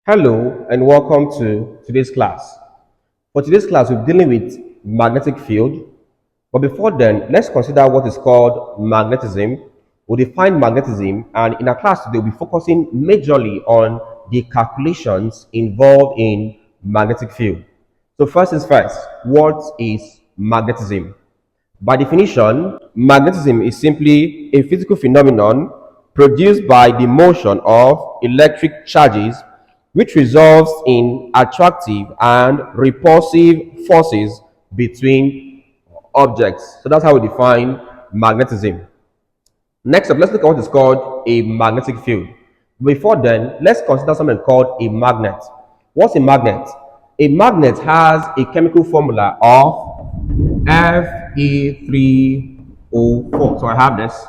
Hello and welcome to today's class. For today's class, we're dealing with magnetic field. But before then, let's consider what is called magnetism. We'll define magnetism, and in our class today, we'll be focusing majorly on the calculations involved in magnetic field. So first is first, what is magnetism? By definition, magnetism is simply a physical phenomenon produced by the motion of electric charges, which results in attractive and repulsive forces between objects. So that's how we define magnetism. Next up, let's look at what is called a magnetic field. Before then, let's consider something called a magnet. What's a magnet? A magnet has a chemical formula of Fe3O4. So I have this.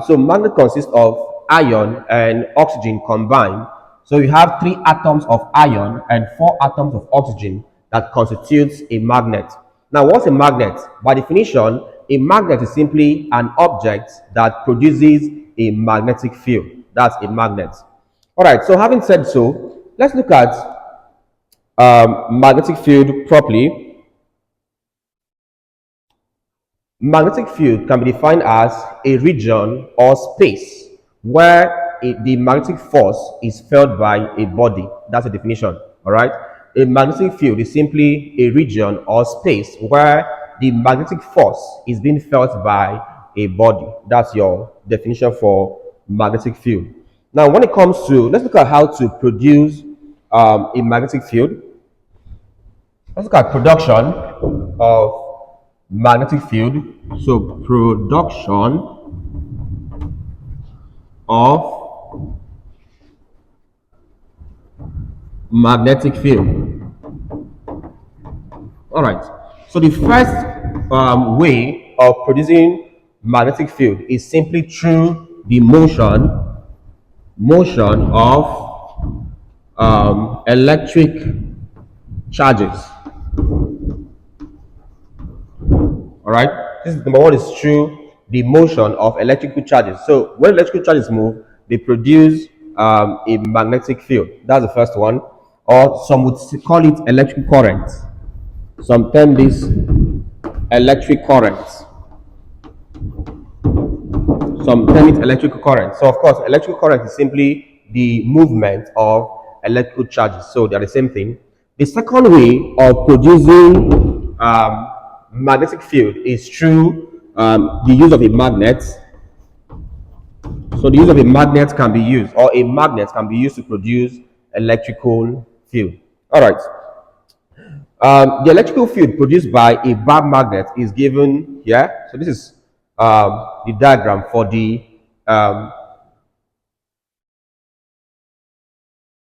So magnet consists of iron and oxygen combined. So you have 3 atoms of iron and 4 atoms of oxygen that constitutes a magnet. Now, what's a magnet? By definition, a magnet is simply an object that produces a magnetic field. That's a magnet. All right. So having said so, let's look at magnetic field properly. Magnetic field can be defined as a region or space where the magnetic force is felt by a body. That's a definition. All right. A magnetic field is simply a region or space where the magnetic force is being felt by a body. That's your definition for magnetic field. Now, when it comes to, let's look at how to produce a magnetic field. Let's look at production of magnetic field. So production of magnetic field. All right. So the first way of producing magnetic field is simply through the motion of electric charges. All right. This is number one, is through the motion of electrical charges. So when electrical charges move, they produce a magnetic field. That's the first one. Or some would call it electric current. Some term this electric current. Some term it electrical current. So of course, electrical current is simply the movement of electrical charges. So they are the same thing. The second way of producing magnetic field is through the use of a magnet. So the use of a magnet can be used, or a magnet can be used to produce electrical field. All right. The electrical field produced by a bar magnet is given here. So this is the diagram for the all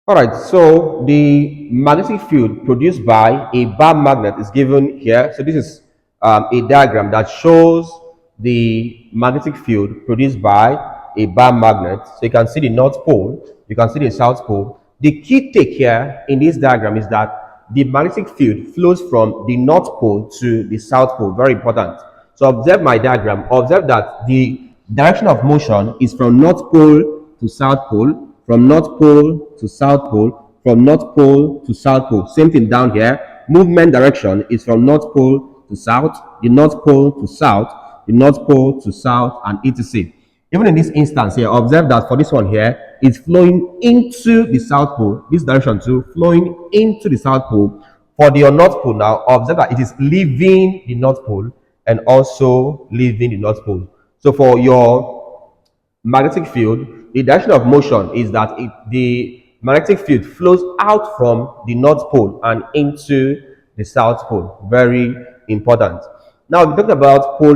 right. So the magnetic field produced by a bar magnet is given here. So this is a diagram that shows the magnetic field produced by a bar magnet. So you can see the North Pole, you can see the South Pole. The key take here in this diagram is that the magnetic field flows from the North Pole to the South Pole. Very important. So observe my diagram. Observe that the direction of motion is from North Pole to South Pole, from North Pole to South Pole, from North Pole to South Pole. Same thing down here. Movement direction is from North Pole to South, the North Pole to South, the North Pole to South, and etc. Even in this instance here, observe that for this one here, it's flowing into the South Pole. This direction too, flowing into the South Pole. For the North Pole now, observe that it is leaving the North Pole and also leaving the North Pole. So for your magnetic field, the direction of motion is that the magnetic field flows out from the North Pole and into the South Pole. Very important. Now we talked about pole.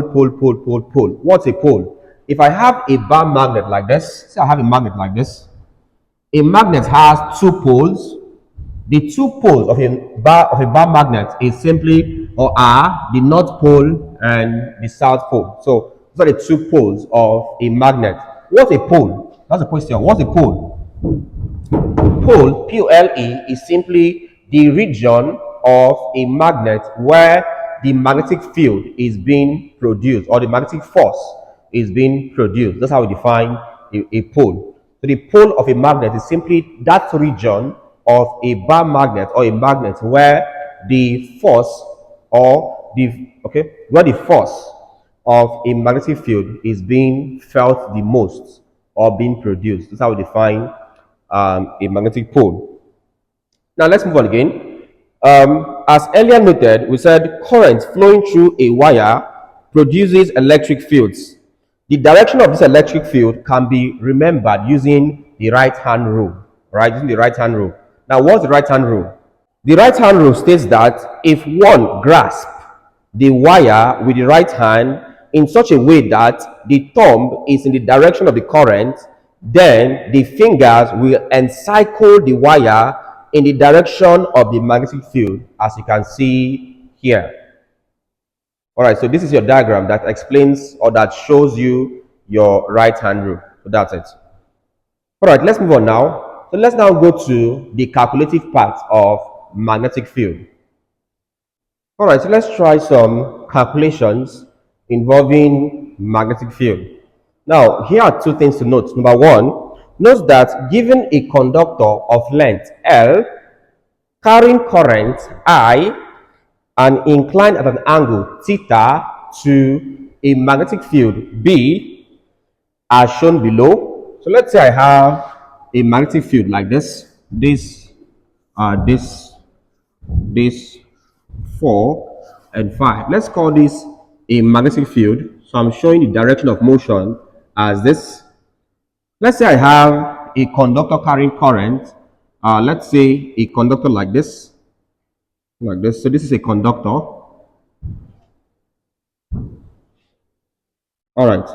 What's a pole? If I have a bar magnet like this, say I have a magnet like this. A magnet has 2 poles. The 2 poles of a bar magnet is simply or are the North Pole and the South Pole. So those are the 2 poles of a magnet. What's a pole? That's a question. What's a pole? Pole, P-O-L-E, is simply the region of a magnet where the magnetic field is being produced, or the magnetic force is being produced. That's how we define a pole. So the pole of a magnet is simply that region of a bar magnet or a magnet where the force or the where the force of a magnetic field is being felt the most or being produced. That's how we define a magnetic pole. Now let's move on again. As earlier noted, we said current flowing through a wire produces electric fields. The direction of this electric field can be remembered using the right hand rule, right? Using the right hand rule. Now, what's the right hand rule? The right hand rule states that if one grasps the wire with the right hand in such a way that the thumb is in the direction of the current, then the fingers will encircle the wire in the direction of the magnetic field, as you can see here. All right, so this is your diagram that explains or that shows you your right hand rule. So that's it. All right, let's move on now. So let's now go to the calculative part of magnetic field. All right, so let's try some calculations involving magnetic field. Now, here are two things to note. Number one, note that given a conductor of length L, carrying current I, and inclined at an angle theta to a magnetic field B, as shown below. So let's say I have a magnetic field like this, this 4 and 5. Let's call this a magnetic field. So I'm showing the direction of motion as this. Let's say I have a conductor carrying current. Let's say a conductor like this. So this is a conductor. All right.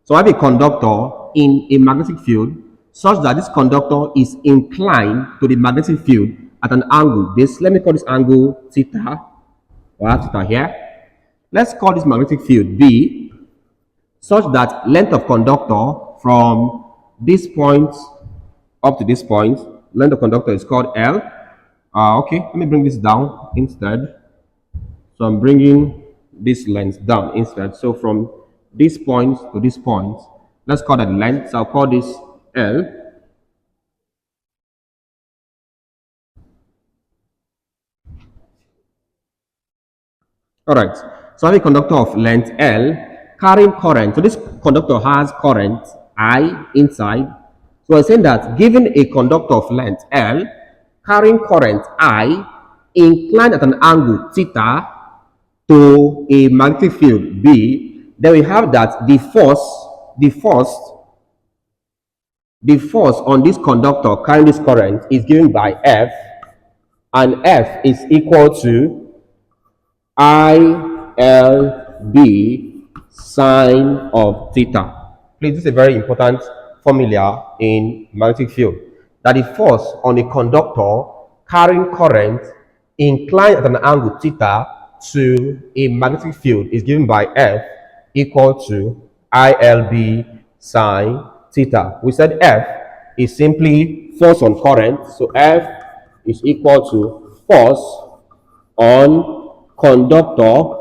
So I have a conductor in a magnetic field such that this conductor is inclined to the magnetic field at an angle. Let me call this angle theta. I have theta here. Let's call this magnetic field B, such that length of conductor from this point up to this point, length of conductor is called L. Okay, let me bring this down instead. So I'm bringing this length down instead. So from this point to this point, let's call that length. So I'll call this L. All right. So I have a conductor of length L carrying current. So this conductor has current I inside. So I'm saying that given a conductor of length L carrying current I inclined at an angle theta to a magnetic field B, then we have that the force on this conductor carrying this current is given by F, and F is equal to ILB sine of theta. Please, this is a very important formula in magnetic field, that the force on a conductor carrying current inclined at an angle theta to a magnetic field is given by F equal to ILB sine theta. We said F is simply force on current, so F is equal to force on conductor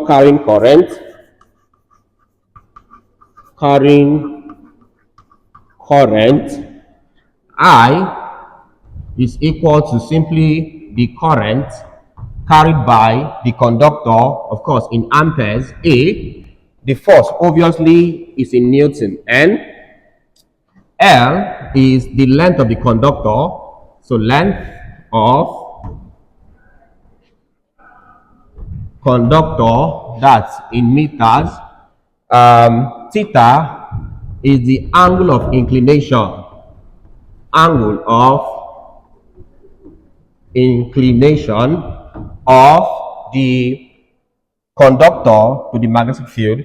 carrying current. I is equal to simply the current carried by the conductor, of course, in amperes. A, the force obviously is in Newton. N, L is the length of the conductor, so length of conductor, that's in meters. Theta is the angle of inclination, of the conductor to the magnetic field,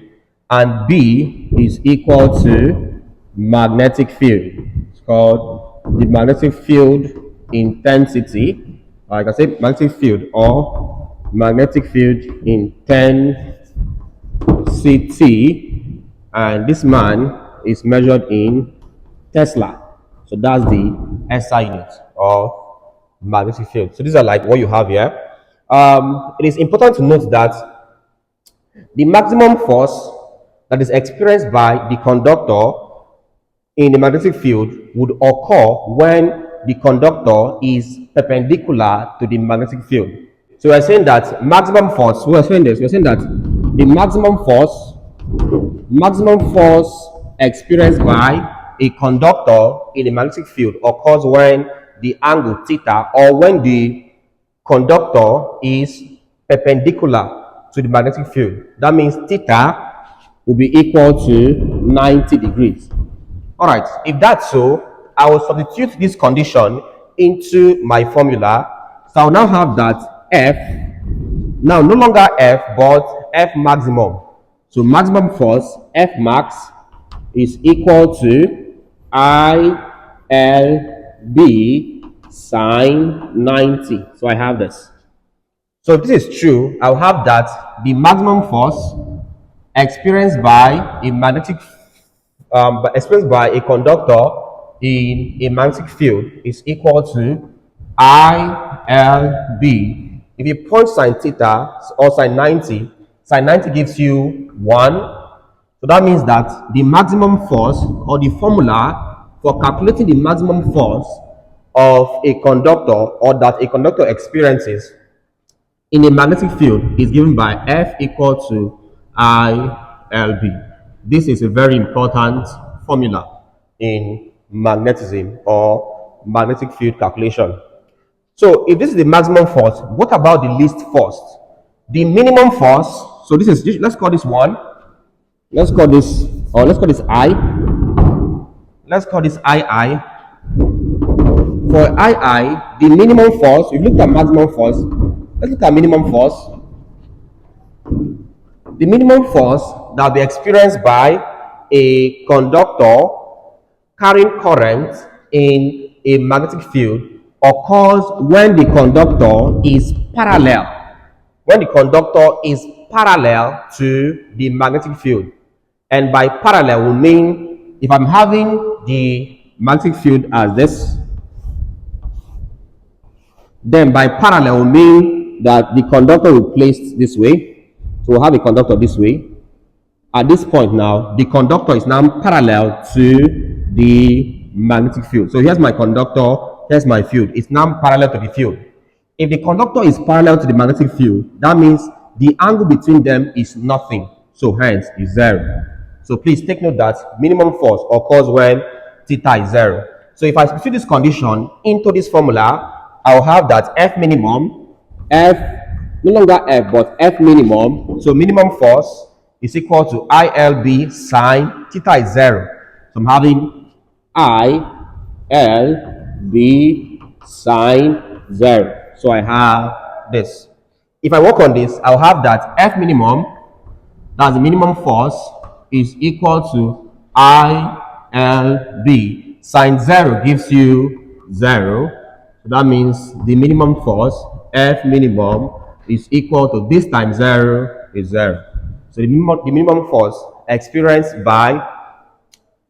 and B is equal to magnetic field. It's called the magnetic field intensity. Like I said, magnetic field or magnetic field intensity, and this man is measured in Tesla. So that's the SI unit of magnetic field. So these are like what you have here. It is important to note that the maximum force that is experienced by the conductor in the magnetic field would occur when the conductor is perpendicular to the magnetic field. So we're saying that maximum force, we're saying that the maximum force experienced by a conductor in the magnetic field occurs when the angle theta, or when the conductor is perpendicular to the magnetic field. That means theta will be equal to 90 degrees. All right, if that's so, I will substitute this condition into my formula. So I'll now have that F, now no longer F, but F maximum. So maximum force, F max, is equal to ILB sine 90. So I have this. So if this is true, I'll have that the maximum force experienced by a conductor in a magnetic field is equal to ILB. If you point sine theta or sine 90 gives you 1. So that means that the maximum force, or the formula for calculating the maximum force of a conductor, or that a conductor experiences in a magnetic field, is given by F equal to ILB. This is a very important formula in magnetism or magnetic field calculation. So if this is the maximum force, what about the least force? The minimum force, so this is, let's call this 1. Let's call this I. Let's call this II. For II, the minimum force, we've looked at maximum force. Let's look at minimum force. The minimum force that will be experienced by a conductor carrying current in a magnetic field occurs when the conductor is parallel. When the conductor is parallel to the magnetic field. And by parallel will mean, if I'm having the magnetic field as this, then by parallel will mean that the conductor will be placed this way. So we'll have a conductor this way. At this point now, the conductor is now parallel to the magnetic field. So here's my conductor, here's my field. It's now parallel to the field. If the conductor is parallel to the magnetic field, that means the angle between them is nothing. So hence is 0. So please take note that minimum force occurs when theta is 0. So if I substitute this condition into this formula, I'll have that F minimum, F, no longer F, but F minimum. So minimum force is equal to ILB sine theta is 0. So I'm having ILB sine 0. So I have this. If I work on this, I'll have that F minimum, that's the minimum force, is equal to ILB. Sine 0 gives you 0. So that means the minimum force, F minimum, is equal to this times 0 is 0. So the minimum force experienced by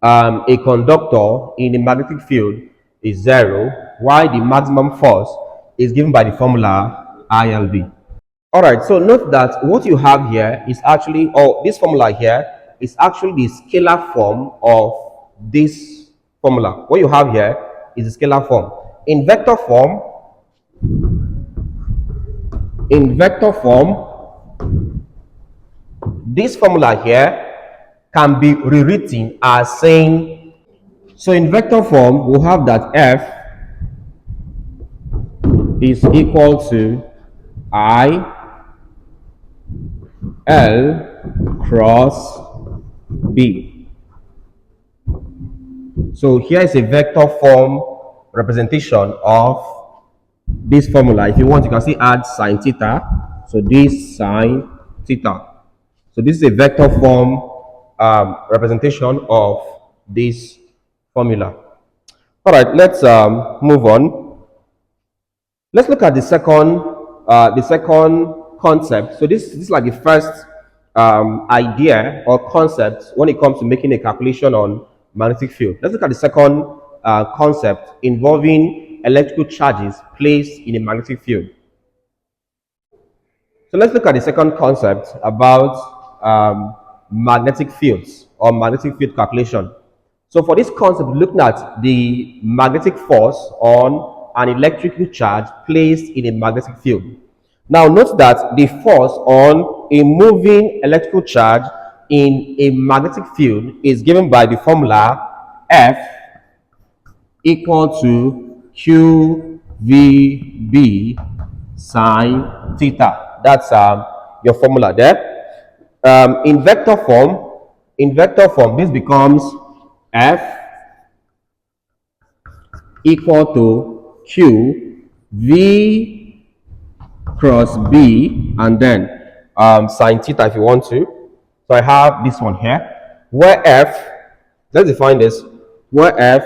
a conductor in a magnetic field is 0, while the maximum force is given by the formula ILB. Alright, so note that what you have here is actually, or this formula here is actually the scalar form of this formula. What you have here is the scalar form. In vector form, this formula here can be rewritten as saying, so in vector form, we'll have that F is equal to I L cross B. So here is a vector form representation of this formula. If you want, you can see add sine theta. So this sine theta. So this is a vector form representation of this formula. All right, let's move on. Let's look at the second concept. So this is like the first idea or concept when it comes to making a calculation on magnetic field. Let's look at the second concept involving electrical charges placed in a magnetic field. So let's look at the second concept about magnetic fields or magnetic field calculation. So for this concept, we're looking at the magnetic force on an electrically charge placed in a magnetic field. Now note that the force on a moving electrical charge in a magnetic field is given by the formula F equal to QVB sine theta. That's your formula there. In vector form, this becomes F equal to Q V cross B and then sine theta if you want to. So I have this one here where F, let's define this, where F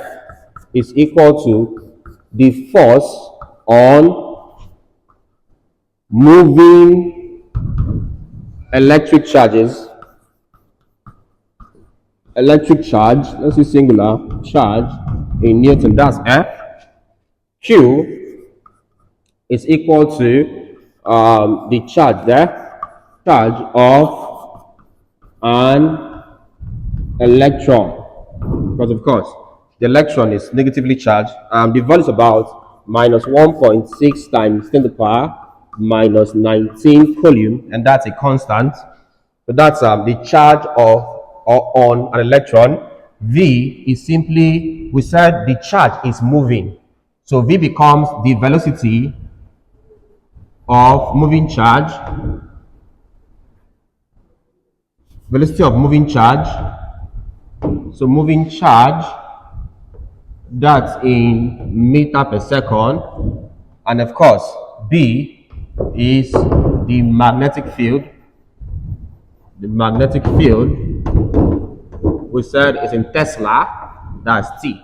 is equal to the force on moving electric charges, let's use singular charge in Newton, that's F. Q is equal to the charge there, charge of an electron, because of course the electron is negatively charged. The value is about minus 1.6 times 10 to the power minus 19 coulomb, and that's a constant. So that's the charge of or on an electron. V is simply, we said the charge is moving, so V becomes the velocity of moving charge, so moving charge, that's in meter per second, and of course B is the magnetic field. The magnetic field, we said, is in Tesla, that's T,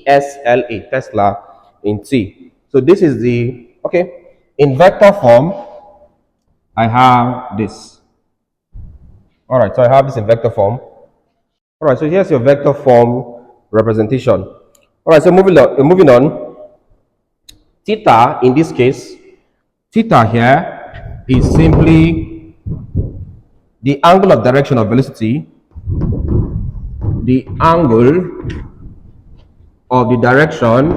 Tesla, Tesla in T. So this is the, okay, in vector form, I have this. All right, so I have this in vector form. All right, so here's your vector form representation. All right, so moving on. Theta, in this case, theta here is simply the angle of direction of velocity, the angle of the direction,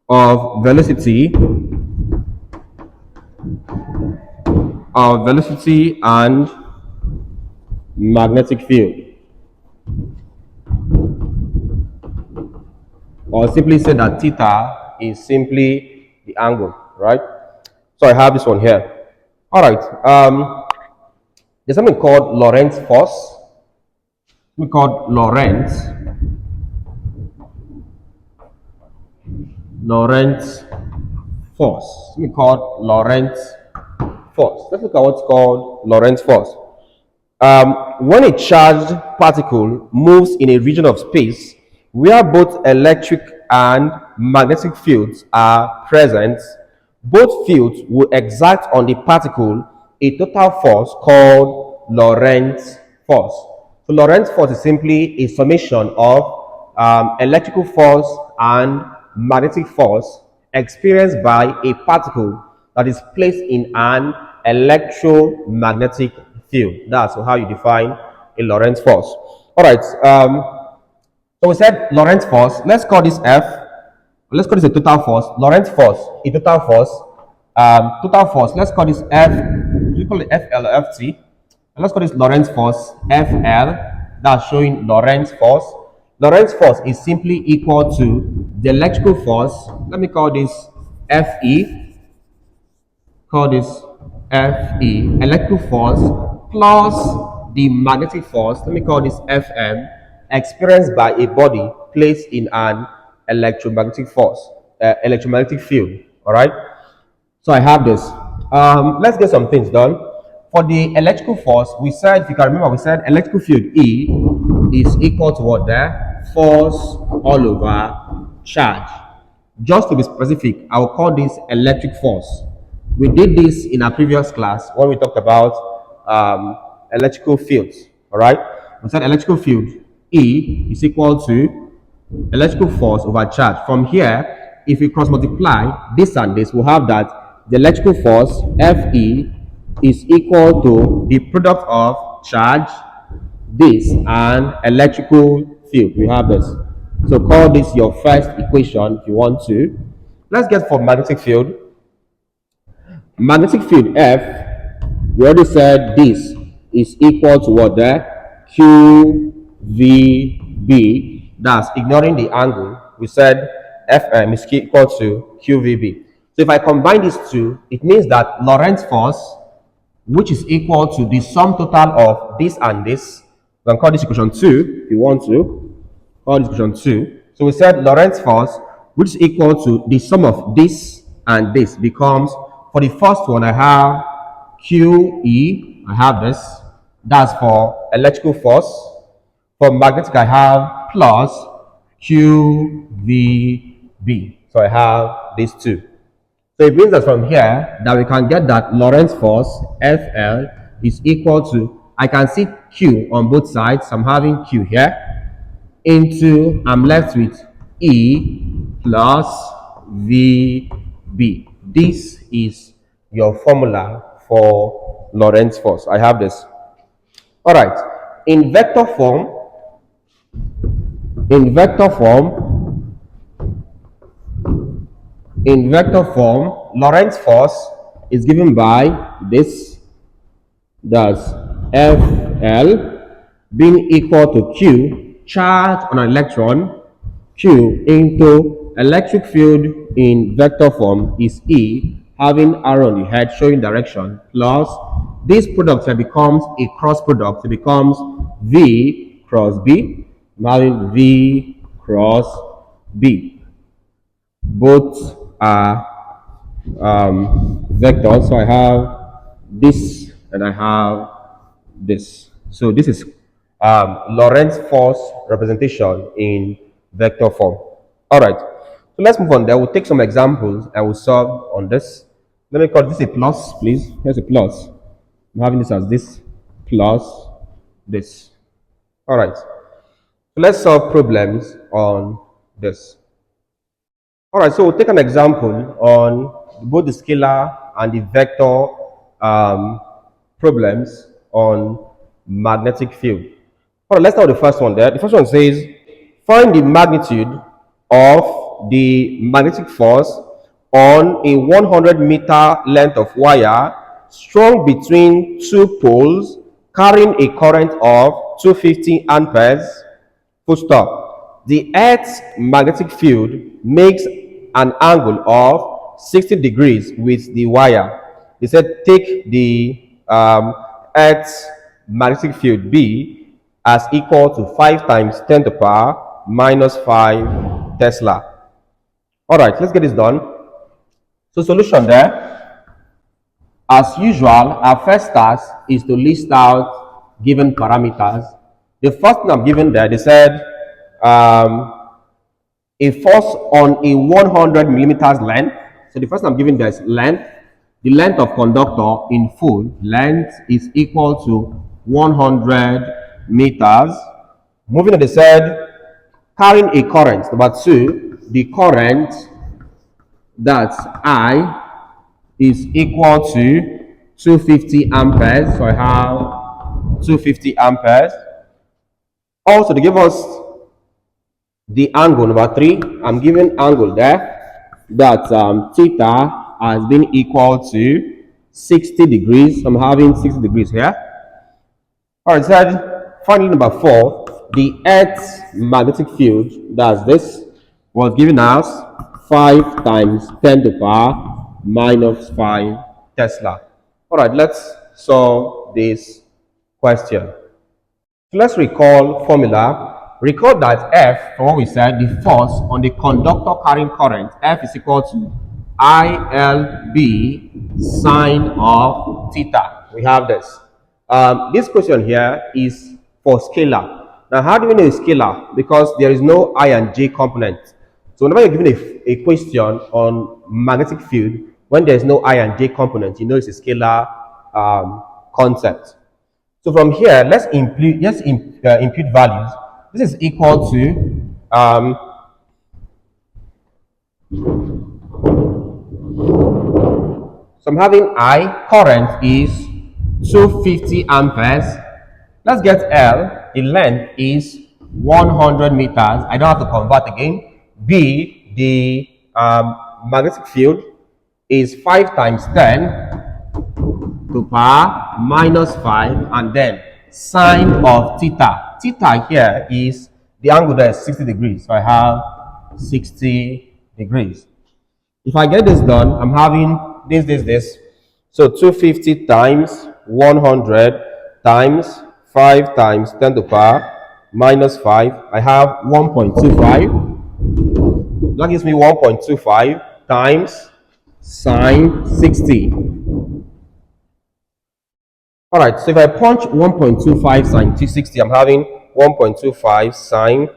of velocity and magnetic field, or simply say that theta is simply the angle, right? So I have this one here. All right, there's something called Lorentz force. We call Lorentz force. We call Lorentz force. Let's look at what's called Lorentz force. When a charged particle moves in a region of space where both electric and magnetic fields are present, both fields will exert on the particle a total force called Lorentz force. So Lorentz force is simply a summation of electrical force and magnetic force experienced by a particle that is placed in an electromagnetic field. That's how you define a Lorentz force. All right. So we said Lorentz force. Let's call this F. Let's call this a total force. Lorentz force, a total force. Total force. Let's call this F. We call it FL or FT. And let's call this Lorentz force FL. That's showing Lorentz force. Lorentz force is simply equal to the electrical force. Let me call this FE. Call this FE, electrical force, plus the magnetic force. Let me call this FM, experienced by a body placed in an electromagnetic force, electromagnetic field. All right. So I have this. Let's get some things done. For the electrical force, we said, if you can remember, we said electrical field E is equal to what there? Force all over charge. Just to be specific, I will call this electric force. We did this in our previous class when we talked about electrical fields. All right. We said electrical field E is equal to electrical force over charge. From here, if we cross multiply this and this, we'll have that the electrical force Fe is equal to the product of charge, this, and electrical field. We have this. So call this your first equation if you want to. Let's get for magnetic field. Magnetic field F, we already said this is equal to what there? QVB. That's ignoring the angle. We said Fm is equal to QVB. So if I combine these two, it means that Lorentz force, which is equal to the sum total of this and this, we can call this equation 2 if you want to. Call this equation 2. So we said Lorentz force, which is equal to the sum of this and this, becomes, for the first one, I have QE, I have this. That's for electrical force. For magnetic, I have plus QVB. So I have these two. So it means that from here that we can get that Lorentz force FL is equal to, I can see Q on both sides. So I'm having Q here into, I'm left with E plus VB. This is your formula for Lorentz force. I have this. All right. In vector form, in vector form, Lorentz force is given by this. That's FL being equal to Q, charge on an electron, Q into electric field in vector form is E, having arrow on the head showing direction, plus this product here becomes a cross product. It becomes V cross B. I'm having V cross B. Both are vectors. So I have this and I have this. So this is Lorentz force representation in vector form. All right. So let's move on there. We'll take some examples and we'll solve on this. Let me call this a plus, please. Here's a plus. I'm having this as this plus this. All right. So let's solve problems on this. All right, so we'll take an example on both the scalar and the vector problems on magnetic field. All right, let's start with the first one there. The first one says, find the magnitude of the magnetic force on a 100-meter length of wire strung between two poles carrying a current of 250 amperes, full stop. The Earth's magnetic field makes an angle of 60 degrees with the wire. They said take the Earth's magnetic field B as equal to 5 times 10 to the power minus 5 Tesla. All right, let's get this done. So solution there. As usual, our first task is to list out given parameters. The first thing I'm given there, they said a force on a 100 millimeters length. So the first thing I'm giving there is length. The length of conductor in full length is equal to 100 meters. Moving on, they said carrying a current. Number 2, the current, that's I, is equal to 250 amperes. So I have 250 amperes. Also, to give us the angle, number 3, I'm giving angle there that theta has been equal to 60 degrees. I'm having 60 degrees here. All right, said finally number 4, the Earth's magnetic field, that's this, was given us 5 times 10 to the power minus 5 Tesla. All right, let's solve this question. So let's recall formula. Recall that F, for what we said, the force on the conductor carrying current, F is equal to ILB sine of theta. We have this. This question here is for scalar. Now, how do we know it's scalar? Because there is no I and J component. So whenever you're given a question on magnetic field, when there's no I and J component, you know it's a scalar concept. So from here, let's impute values. This is equal to so I'm having I, current is 250 amperes. Let's get L. The length is 100 meters. I don't have to convert again. B. The magnetic field is 5 times 10 to power minus 5, and then sine of theta. Theta here is the angle there is 60 degrees. So I have 60 degrees. If I get this done, I'm having this. So 250 times 100 times 5 times 10 to the power minus 5. I have 1.25. That gives me 1.25 times sine 60. All right, so if I punch 1.25 sine 60, I'm having 1.25 sine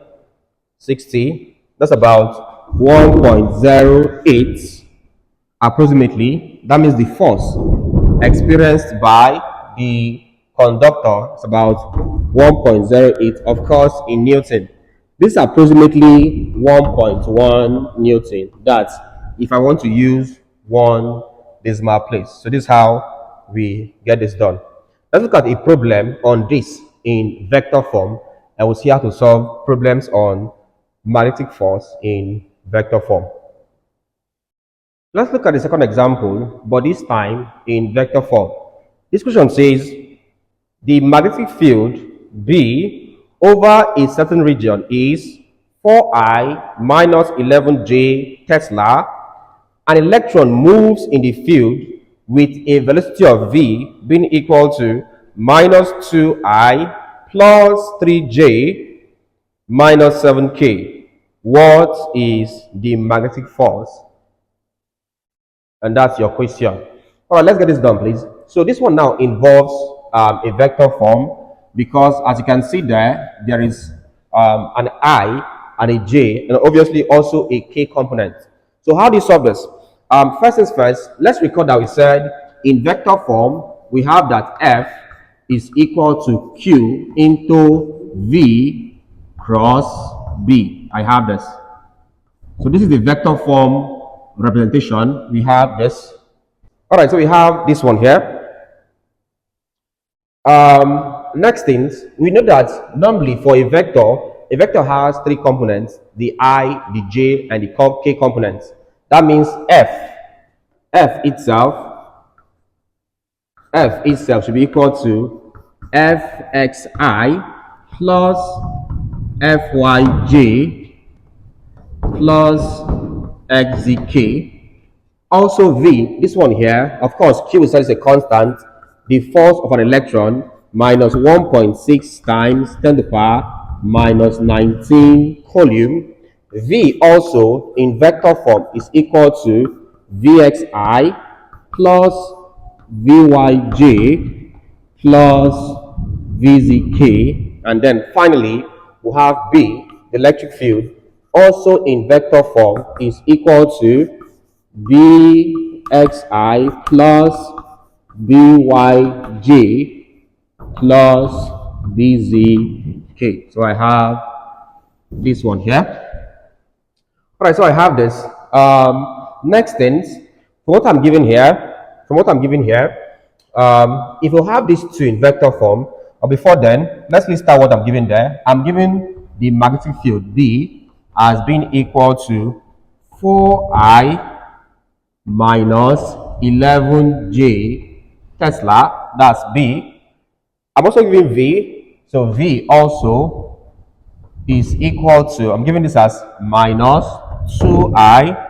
60. That's about 1.08 approximately. That means the force experienced by the conductor is about 1.08, of course, in Newton. This is approximately 1.1 Newton. That's if I want to use 1 decimal place. So this is how we get this done. Let's look at a problem on this in vector form, and we'll see how to solve problems on magnetic force in vector form. Let's look at the second example, but this time in vector form. This question says the magnetic field B over a certain region is 4I minus 11J Tesla. An electron moves in the field with a velocity of v being equal to minus 2I plus 3J minus 7K. What is the magnetic force? And that's your question. All right, let's get this done, please. So this one now involves a vector form, because as you can see there is an I and a J, and obviously also a K component. So how do you solve this? First things first, let's record that we said in vector form, we have that F is equal to Q into V cross B. I have this. So this is the vector form representation. We have this. All right, so we have this one here. Next things, we know that normally for a vector has 3 components: the I, the J, and the K components. That means F itself should be equal to Fxi plus Fyj plus Xzk. Also V, this one here, of course, Q is a constant. The force of an electron minus 1.6 times 10 to the power minus 19 coulomb. V also in vector form is equal to Vxi plus Vyj plus Vzk. And then finally, we have B, the electric field, also in vector form is equal to Vxi plus Vyj plus Vzk. So I have this one here. All right, so I have this. Next things, from what I'm given here, if you have these two in vector form, or before then, let's list out what I'm given there. I'm given the magnetic field B as being equal to 4I minus 11J Tesla. That's B. I'm also giving V, so V also is equal to, I'm giving this as minus 2I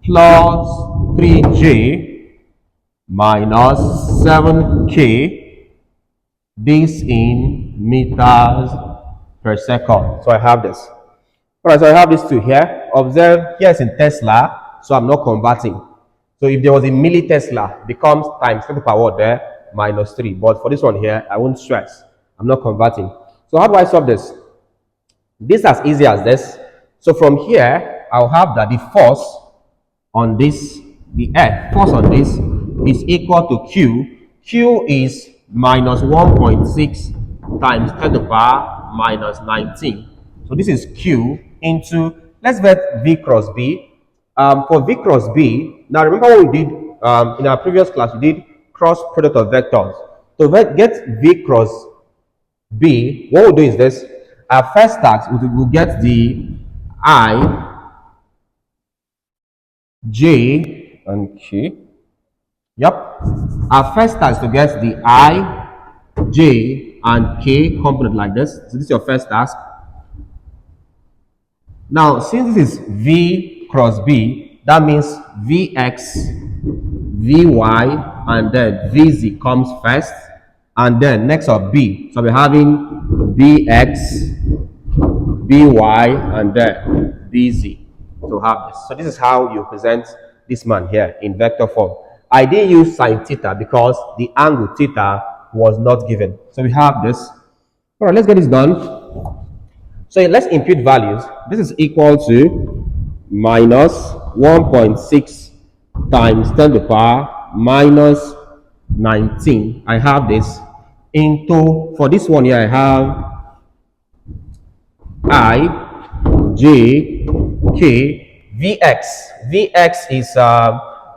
plus 3J minus 7K, this in meters per second. So I have this. All right, so I have these two here. Observe, here is in Tesla, so I'm not converting. So if there was a millitesla, becomes times 10 to the power there minus 3. But for this one here, I won't stress. I'm not converting. So how do I solve this? This is as easy as this. So from here, I'll have that the force on this, the F, force on this is equal to Q. Q is minus 1.6 times 10 to the power minus 19. So this is Q into, let's get V cross B. For V cross B, now remember what we did in our previous class, we did cross product of vectors. To get V cross B, what we'll do is this. Our first task, we'll get the I, J, and K. Yep. Our first task to get the I, J, and K component like this. So this is your first task. Now, since this is V cross B, that means Vx, Vy, and then Vz comes first, and then next up B. So we're having Bx, By, and then Bz to have this. So this is how you present this man here in vector form. I didn't use sine theta because the angle theta was not given. So we have this. All right, let's get this done. So let's impute values. This is equal to minus 1.6 times 10 to the power minus 19. I have this into, for this one here, I have I, J, K, Vx. Vx is,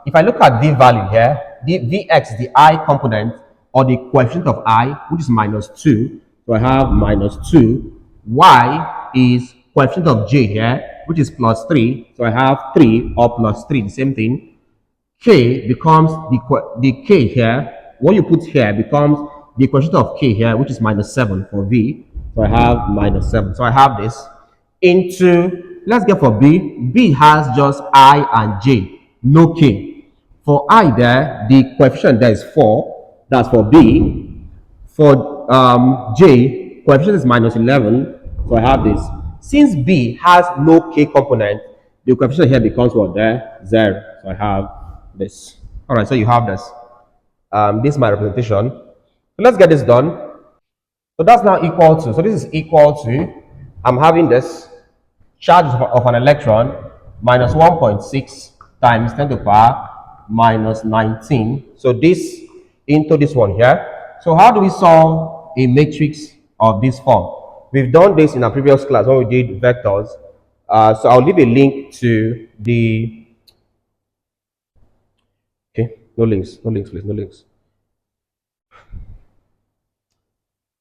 if I look at V value here, the Vx, the I component, or the coefficient of I, which is minus 2. So I have minus 2. Y is coefficient of J here, which is plus 3. So I have 3 or plus 3, the same thing. K becomes the K here. What you put here becomes the coefficient of K here, which is minus 7 for V. So I have minus 7. So I have this into, let's get for B. B has just I and J, no K. For I there, the coefficient there is 4. That's for B. For J, coefficient is minus 11. So I have this. Since B has no K component, the coefficient here becomes what there? 0. So I have this. All right, so you have this. This is my representation. So let's get this done. So that's now equal to, so this is equal to, I'm having this charge of an electron minus 1.6 times 10 to the power minus 19. So this into this one here. So how do we solve a matrix of this form? We've done this in our previous class when we did vectors. So I'll leave a link to the, okay, no links, please, no links.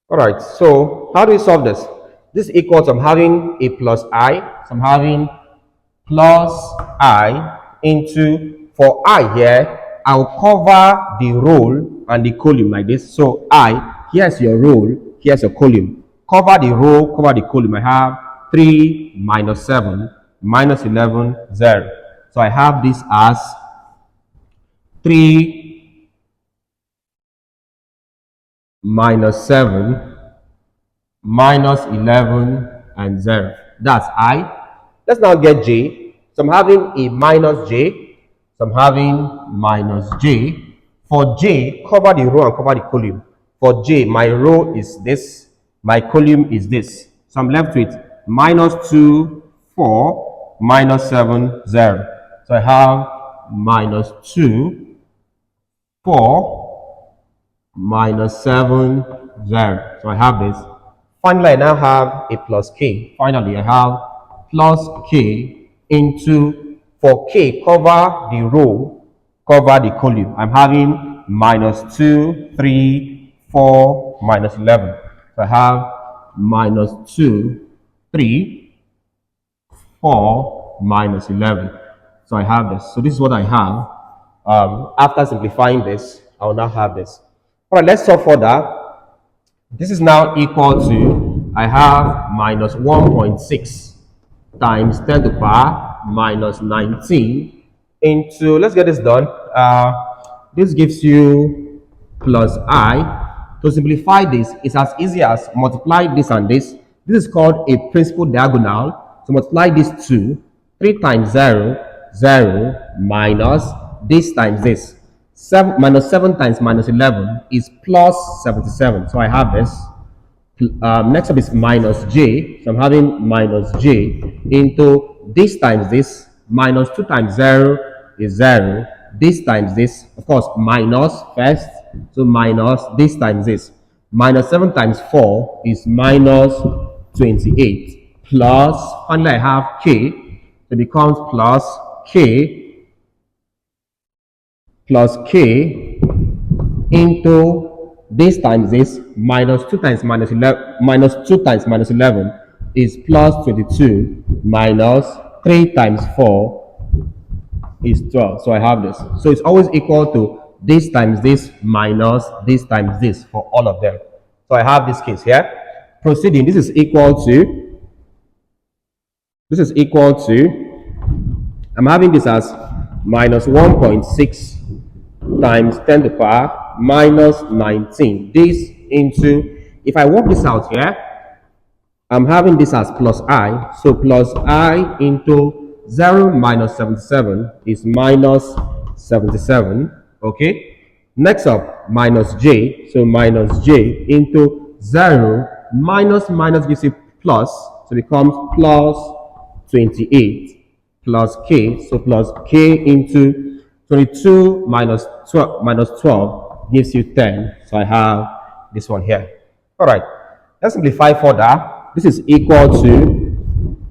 All right, so how do we solve this? This equals, I'm having a plus I, so I'm having plus I into, for I here, I'll cover the row and the column like this. So I, here's your row, here's your column. Cover the row, cover the column. I have 3 minus 7 minus 11, 0. So I have this as 3 minus 7 minus 11 and 0. That's I. Let's now get J. So I'm having a minus J. So I'm having minus J. For J, cover the row and cover the column. For J, my row is this. My column is this. So I'm left with minus 2, 4, minus 7, 0. So I have minus 2, 4, minus 7, 0. So I have this. Finally, I now have a plus K. Finally, I have plus K into, for K, cover the row, cover the column. I'm having minus 2, 3, 4, minus 11. So I have minus 2, 3, 4, minus 11. So I have this. So this is what I have. After simplifying this, I will now have this. All right, let's solve for that. This is now equal to, I have minus 1.6 times 10 to the power minus 19 into, let's get this done. This gives you plus I. To simplify this, it's as easy as multiply this and this. This is called a principal diagonal. So multiply these two. 3 times 0, 0 minus this times this. 7 minus 7 times minus 11 is plus 77. So I have this. Next up is minus J. So I'm having minus J into this times this. Minus 2 times 0 is 0. This times this. Of course, minus first. So minus this times this. Minus 7 times 4 is minus 28. Plus, finally I have K. It becomes plus K into this times this minus 2 times minus 11 minus 2 times minus 11 is plus 22 minus 3 times 4 is 12. So I have this. So it's always equal to this times this minus this times this for all of them. So I have this case here. Proceeding, this is equal to, I'm having this as minus 1.6 times 10 to the power minus 19. This into, if I work this out here, I'm having this as plus I. So plus I into 0 minus 77 is minus 77. Okay. Next up, minus J. So minus J into 0 minus minus gives you plus. So it becomes plus 28 plus K. So plus K into 22 minus 12 gives you 10. So I have this one here. All right. Let's simplify further. This is equal to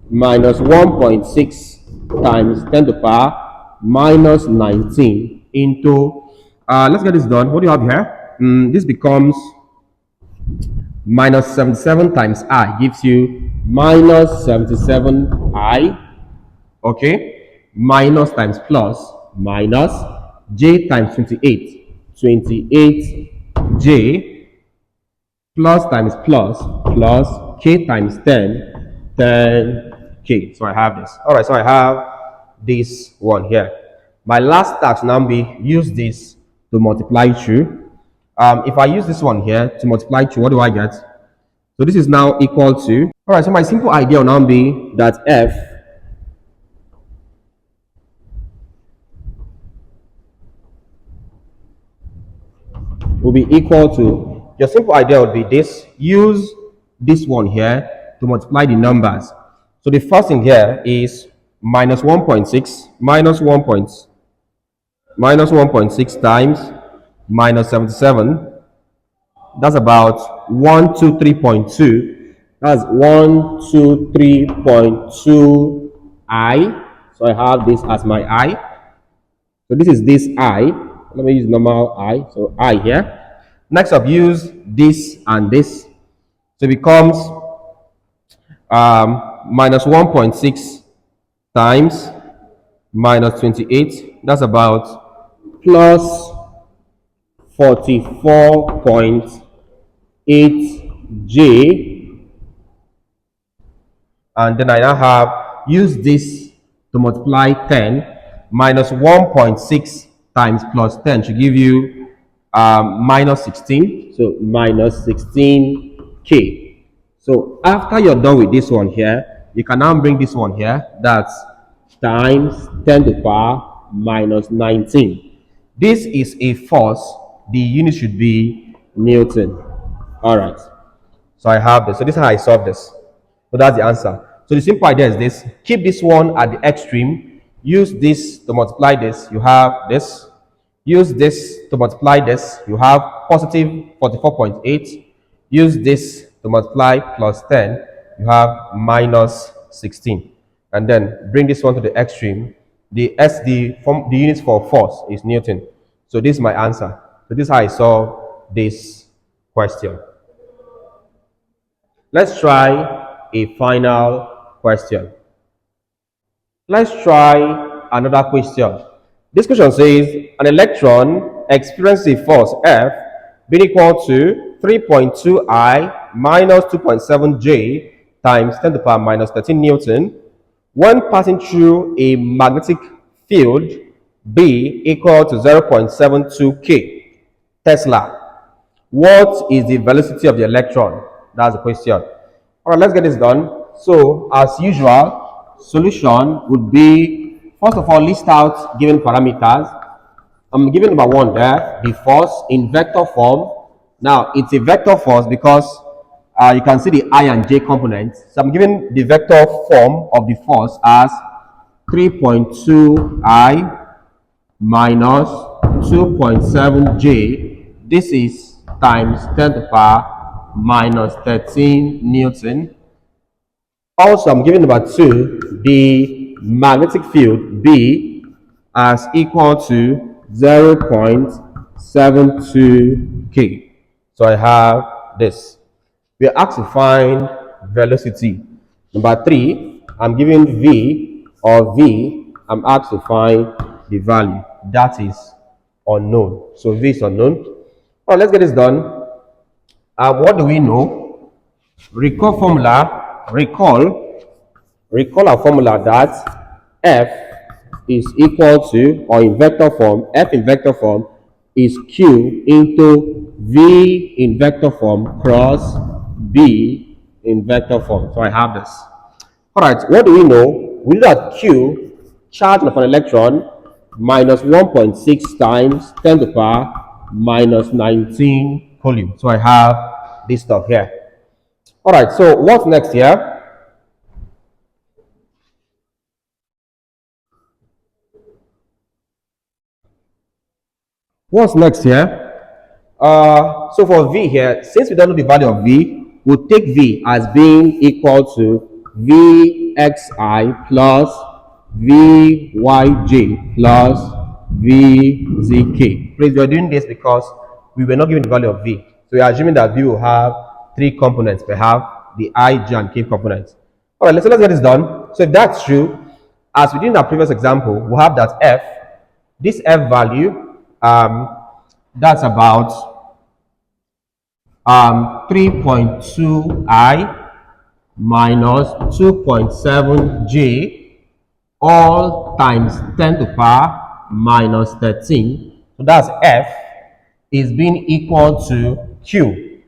minus 1.6 times 10 to the power minus 19 into, let's get this done. What do you have here? This becomes minus 77 times I gives you minus 77I, okay, minus times plus minus J times 28, 28J plus times plus plus K times 10, 10K. So I have this. All right, so I have this one here. My last task now be use this to multiply through. If I use this one here to multiply through, what do I get? So this is now equal to, all right, so my simple idea will now be that F will be equal to, your simple idea would be this, use this one here to multiply the numbers. So the first thing here is minus 1.6 minus 1.6 times minus 77. That's about 123.2. That's 123.2 I. So I have this as my I. So this is this I. Let me use normal I. So I here. Next up, use this and this. So it becomes minus 1.6 times minus 28. That's about plus 44.8J. And then I now have, use this to multiply 10. Minus 1.6 times plus 10 should give you minus 16. So minus 16K. So after you're done with this one here, you can now bring this one here. That's times 10 to the power minus 19. This is a force. The unit should be Newton. All right. So I have this. So this is how I solve this. So that's the answer. So the simple idea is this. Keep this one at the extreme. Use this to multiply this. You have this. Use this to multiply this. You have positive 44.8. Use this to multiply plus 10. You have minus 16. And then bring this one to the extreme. The unit for force is Newton. So this is my answer. So this is how I solve this question. Let's try a final question. Let's try another question. This question says an electron experiences a force F being equal to 3.2 I minus 2.7 J times 10 to the power minus 13 Newton when passing through a magnetic field B equal to 0.72 K Tesla. What is the velocity of the electron? That's the question. All right, let's get this done. So, as usual, solution would be, first of all, list out given parameters. I'm giving number one there, the force in vector form. Now, it's a vector force because you can see the I and J components. So, I'm giving the vector form of the force as 3.2 I minus 2.7 J. This is times 10 to the power minus 13 Newton. Also, I'm giving number two, the magnetic field B as equal to 0.72 0.72k. So I have this. We are asked to find velocity. Number 3, I'm given v or v. I'm asked to find the value. That is unknown. So v is unknown. All right, let's get this done. What do we know? Recall formula. Recall our formula that f is equal to, or in vector form, f in vector form is q into v in vector form cross b in vector form. So I have this. All right, what do we know? We know that q, charge of an electron, minus 1.6 times 10 to the power minus 19 coulomb. So I have this stuff here. All right, so what's next here? What's next here? So for V here, since we don't know the value of V, we'll take V as being equal to Vxi plus Vyj plus Vzk. Please, we are doing this because we were not given the value of V. So we are assuming that V will have 3 components. We have the I, J, and K components. All right, let's get this done. So if that's true, as we did in our previous example, we'll have that F, this F value, that's about 3.2i minus 2.7j all times 10 to the power minus 13. So that's F is being equal to Q.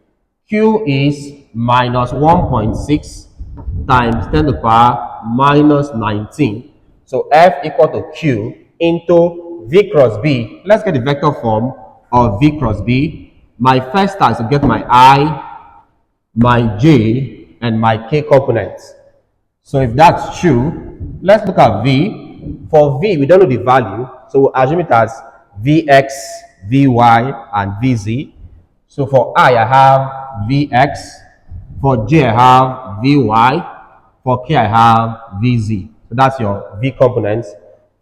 Q is minus 1.6 times 10 to the power minus 19. So F equal to Q into V cross B. Let's get the vector form of V cross B. My first task is to get my I, my J, and my K components. So if that's true, let's look at V. For V, we don't know the value, so we'll assume it as Vx, Vy, and Vz. So for I have Vx. For J, I have Vy. For K, I have Vz. So that's your V components.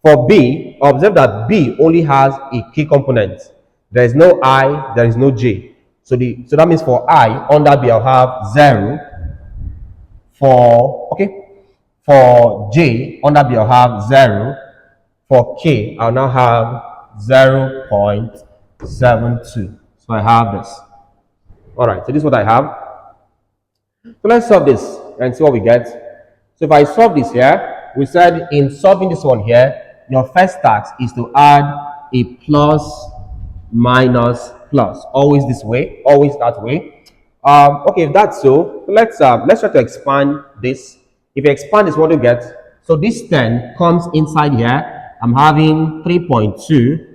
For B, observe that B only has a K component. There is no I, there is no J. So that means for I, under B, I'll have 0. For J, under B, I'll have 0. For K, I'll now have 0.72. So I have this. All right, so this is what I have. So let's solve this and see what we get. So if I solve this here, we said in solving this one here, your first task is to add a plus, minus, plus. Always this way, always that way. Okay, if that's so, let's try to expand this. If you expand this, what do you get? So this 10 comes inside here. I'm having 3.2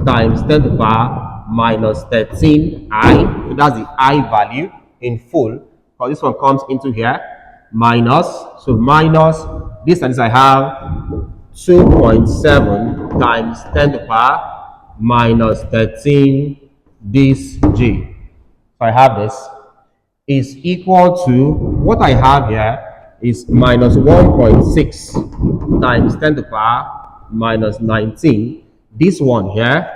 times 10 to the power minus 13i. So that's the I value in full. So this one comes into here. Minus, so minus this and this I have 2.7 times 10 to the power minus 13 this J. So I have this is equal to, what I have here is minus 1.6 times 10 to the power minus 19. This one here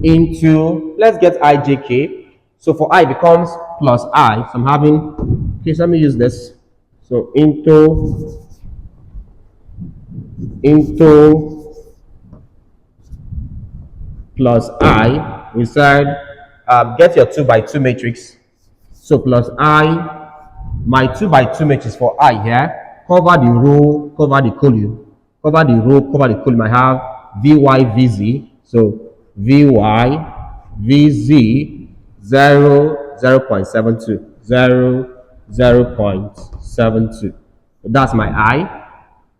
into, let's get ijk. So for I becomes plus I. So I'm having, okay, so let me use this. So into plus I, we said get your 2 by 2 matrix. So plus I, my 2 by 2 matrix for I here, cover the row, cover the column, cover the row, cover the column. I have Vy, Vz. So Vy, Vz, 0.72, 0.72. That's my I.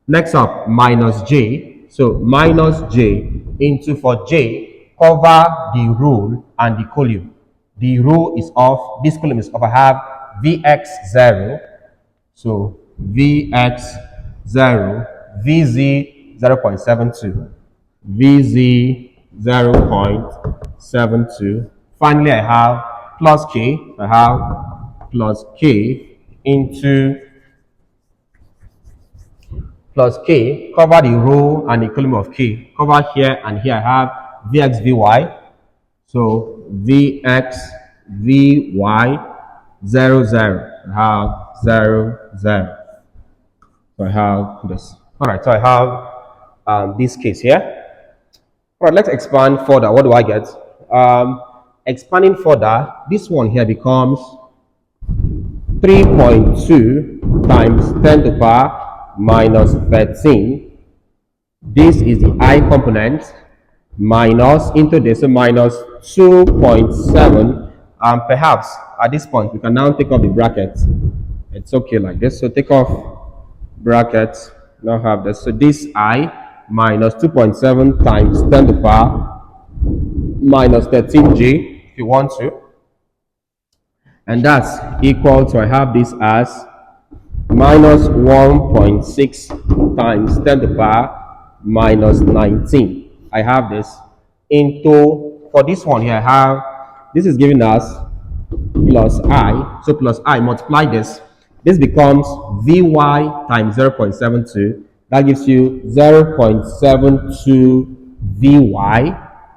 Next up, minus J. So minus J into, for J, cover the row and the column. The row is off, this column is off. I have Vx0. So Vx0, Vz 0.72, Vz 0.72. Finally, I have plus K. I have plus K into plus K, cover the row and the column of K. Cover here and here I have Vx Vy. So Vx Vy 0 0. I have 0 0. So I have this. All right. So I have this case here. All right. Let's expand further. What do I get? Expanding further, this one here becomes 3.2 times 10 to the power minus 13. This is the I component minus into this, so minus 2.7. Perhaps at this point we can now take off the brackets. It's okay like this. So take off brackets. Now have this. So this I minus 2.7 times 10 to the power minus 13G if you want to. And that's equal to, I have this as minus 1.6 times 10 to the power minus 19. I have this into, for this one here, I have, this is giving us plus I. So plus I, multiply this. This becomes Vy times 0.72. That gives you 0.72 Vy.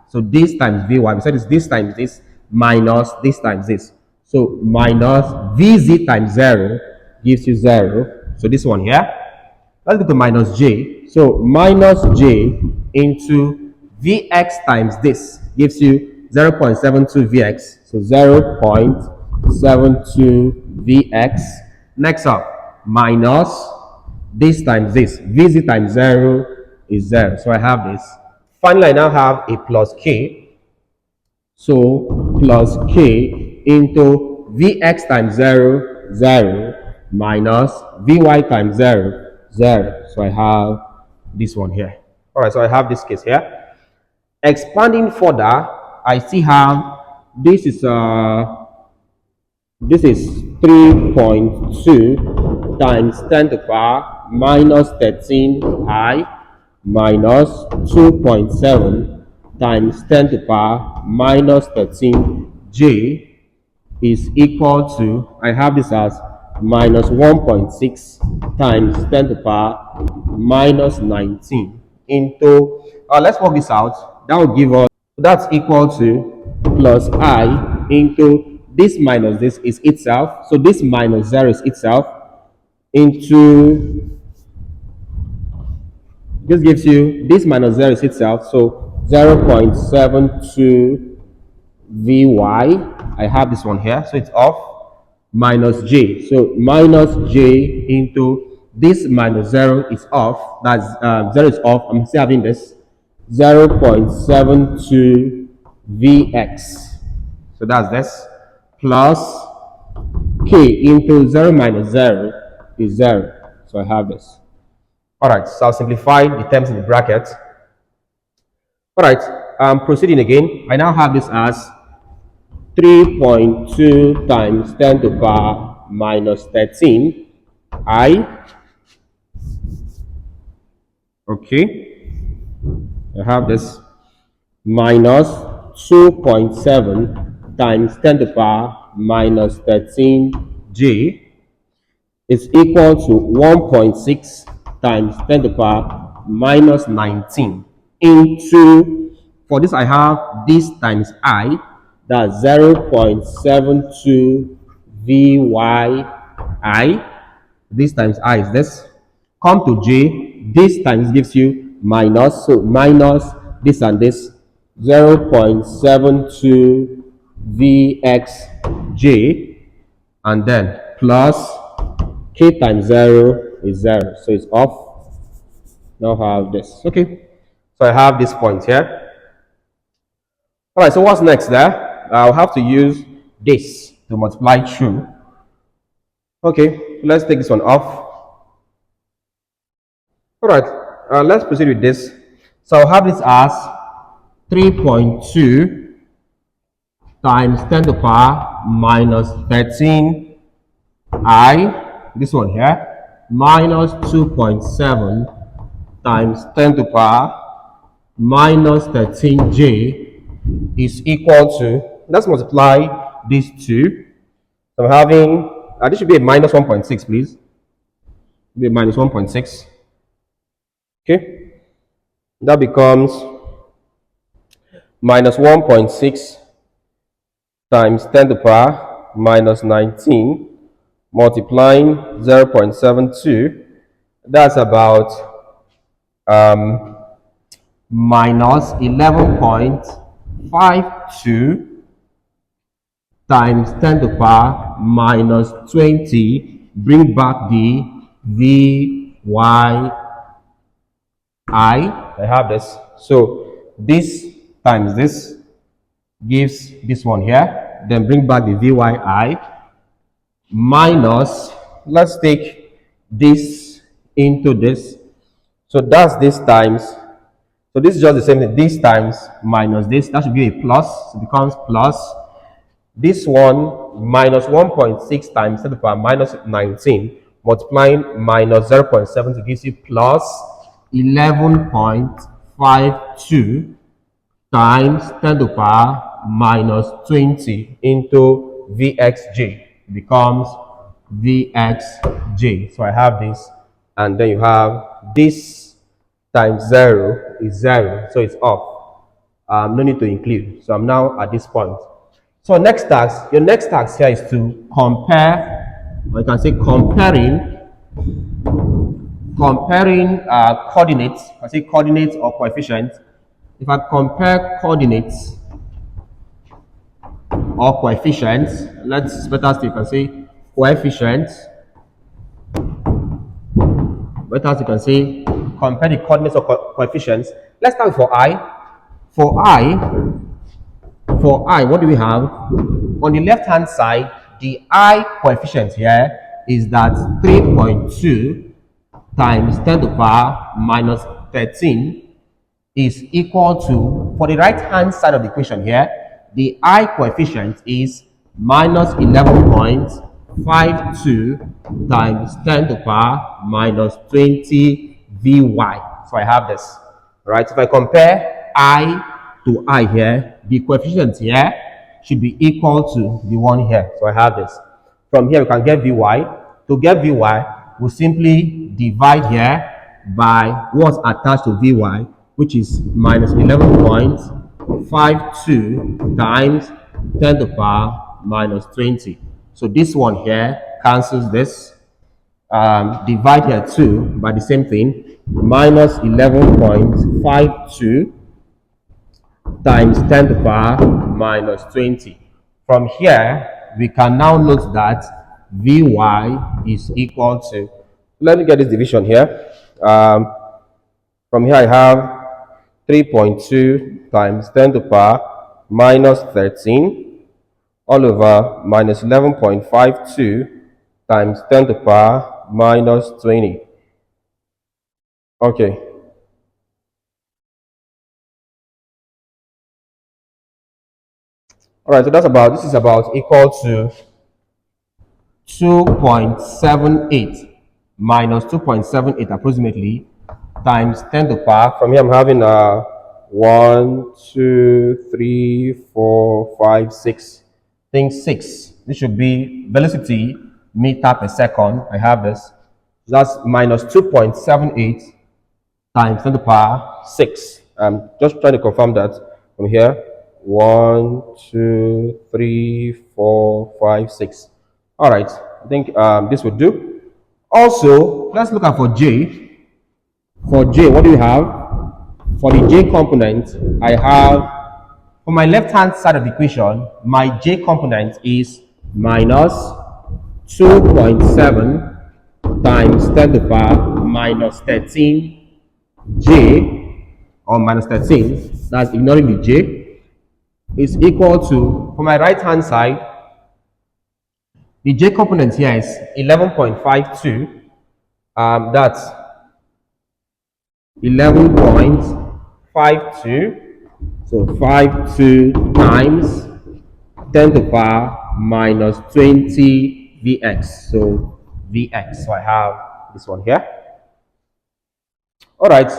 So this times Vy, we said it's this times this minus this times this. So minus Vz times 0 gives you 0. So this one here. Let's go to minus J. So minus J into Vx times this gives you 0.72 Vx. So 0.72 Vx. Next up, minus this times this. Vz times 0 is 0. So I have this. Finally, I now have a plus k. So plus k into Vx times 0, 0 minus Vy times 0, 0. So I have this one here. All right, so I have this case here. Expanding further, I still have this is 3.2 times 10 to the power minus 13I minus 2.7 times 10 to the power minus 13J is equal to, I have this as minus 1.6 times 10 to the power minus 19 into, let's work this out. That will give us, that's equal to plus I into this minus this is itself. So this minus 0 is itself into, this gives you, this minus 0 is itself. So 0.72 Vy. I have this one here. So it's off minus J. So minus J into this minus 0 is off. That's 0 is off. I'm still having this 0.72 Vx. So that's this plus k into 0 minus 0 is 0. So I have this. All right, so I'll simplify the terms in the bracket. All right, proceeding again. I now have this as 3.2 times 10 to the power minus 13 I. Okay, I have this minus 2.7 times 10 to the power minus 13J is equal to 1.6 times 10 to the power minus 19 into, for this I have this times I, that's 0.72 Vyi. This times I is this. Come to J, this times gives you minus, so minus this and this, 0.72 Vxj, and then plus k times 0 is 0, so it's off. Now I have this. Okay, so I have this point here. All right, so what's next there? I'll have to use this to multiply through. Okay, let's take this one off. All right, let's proceed with this. So I'll have this as 3.2 times 10 to the power minus 13 I, this one here, minus 2.7 times 10 to the power minus 13J is equal to, let's multiply these two. So I'm having, this should be a minus 1.6, please. Be a minus 1.6. Okay, that becomes minus 1.6 times 10 to the power minus 19 multiplying 0.72. That's about minus 11.52 times 10 to the power minus 20. Bring back the VYI. I have this. So this times this gives this one here. Then bring back the VYI minus, let's take this into this. So that's this times. So this is just the same thing. This times minus this. That should be a plus. So it becomes plus. This one minus 1.6 times 10 to the power minus 19 multiplying minus 0.7 gives you plus 11.52 times 10 to the power minus 20 into Vxj. It becomes Vxj. So I have this, and then you have this times 0 is 0, so it's off. No need to include. So I'm now at this point. So next task, your next task here is to compare, or you can say comparing coordinates. I say coordinates or coefficients. If I compare coordinates or coefficients, let's better still, you can say coefficients. Better you can say compare the coordinates or coefficients. Let's start with for I. For I, what do we have? On the left hand side, the I coefficient here is that 3.2 times 10 to the power minus 13 is equal to, for the right hand side of the equation here, the I coefficient is minus 11.52 times 10 to the power minus 20 Vy. So I have this, right? If I compare I to I here, the coefficient here should be equal to the one here. So I have this. From here, we can get Vy. To get Vy, we'll simply divide here by what's attached to Vy, which is minus 11.52 times 10 to the power minus 20. So this one here cancels this. Divide here too by the same thing, minus 11.52 times 10 to the power minus 20. From here, we can now note that Vy is equal to, let me get this division here. From here I have 3.2 times 10 to the power minus 13 all over minus 11.52 times 10 to the power minus 20. Okay. All right, so this is about equal to 2.78 minus 2.78 approximately times 10 to the power. From here I'm having 1, 2, 3, 4, 5, 6. I think 6. This should be velocity meter per second. I have this. That's minus 2.78 times 10 to the power 6. I'm just trying to confirm that from here. 1, 2, 3, 4, 5, 6. All right, I think this would do. Also, let's look at for J. For J, what do we have? For the J component, I have, for my left-hand side of the equation, my J component is minus 2.7 times 10 to the power minus 13 J, or minus 13, that's ignoring the J, is equal to, for my right hand side, the J component here is 11.52. That's 11.52. So 52 times 10 to the power minus 20 Vx. So Vx. So I have this one here. All right.